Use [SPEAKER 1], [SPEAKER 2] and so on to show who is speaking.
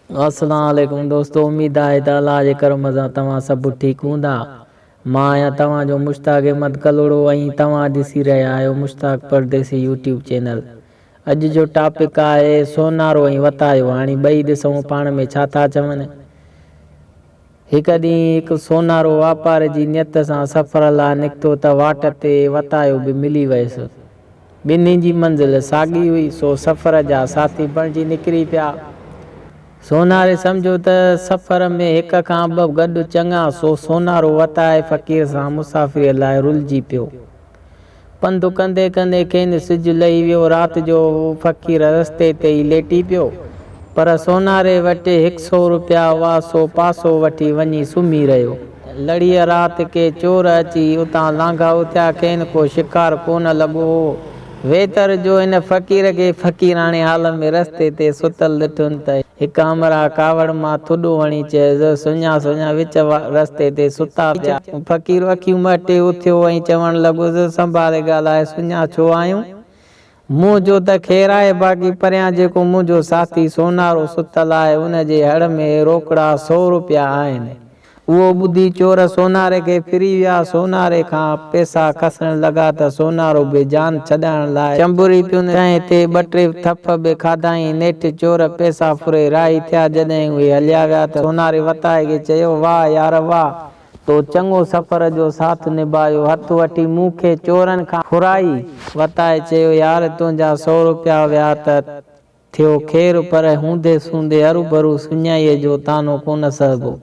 [SPEAKER 1] अस्सलाम वालेकुम दोस्तों, उम्मीद आहे त अल्लाह जे करम सां तव्हां सभु ठीक हूंदा। मां आहियां तव्हांजो मुश्ताक अहमद कलोड़ो ऐं तव्हां ॾिसी रहिया आहियो मुश्ताक परदेसी यूट्यूब चैनल। अॼु जो टॉपिक आहे सोनारो ऐं वतायो। हाणे ॿई ॾिसूं पाण में छा था चवनि। हिकु ॾींहुं हिकु सोनारो वापार जी नियत सां सफ़र लाइ निकितो त वाट ते वतायो बि मिली वियसि। ॿिन्ही जी मंज़िल साॻी हुई, सो सफ़र जा साथी बणिजी निकिरी पिया। सोनारे सम्झो त सफ़र में हिक खां ॿ गॾु चङा, सो सोनारो वताए फ़क़ीर सां मुसाफ़िरीअ लाइ रुलिजी पियो। पंधु कंदे कंदे खेनि सिजु लही वियो। राति जो फ़क़ीर रस्ते ते ई लेटी पियो, पर सोनारे वटि 100 रुपया हुआ, सो पासो वठी वञी सुम्ही रहियो। लड़ीअ राति के चोर अची उतां लांघा उथिया। खेनि को शिकार कोन लॻो हो। वेतर जो इन फ़क़ीर खे फ़क़ीराणे हाल में रस्ते ते सुतल ॾिठुनि त हिकु अमरा कावड़ मां थुॾो हणी चयसि, सुञा सुञा विच रस्ते ते सुता पिया। फ़क़ीर अखियूं मटे उथियो ऐं चवण लॻुसि, संभाले ॻाल्हाए, सुञा छो आहियूं? मुंहिंजो त ख़ैरु आहे, बाक़ी परियां जेको मुंहिंजो साथी सोनारो सुतल आहे उन जे हड़ में रोकड़ा 100 रुपया आहिनि। उहो ॿुधी चोर सोनारे खे फिरी विया। सोनारे खां पैसा खसण लॻा त सोनारो बि जान छॾाइण लाइ चंबुरी पियो। तंहिं ते 2-3 थप बि खाधाई। नेठि चोर पैसा फुरे राही थिया। जॾहिं उहे हलिया विया त सोनारे वताए खे चयो, वाह यार वाह, तो चङो सफ़र जो साथ निभायो। हथ वठी मूंखे चोरनि खां फुराई। वताए चयो, यार तुंहिंजा 100 रुपया विया त थियो ख़ैरु, पर हूंदे सूंदे हरू भरू सुञाईअ जो तानो कोन सहबो।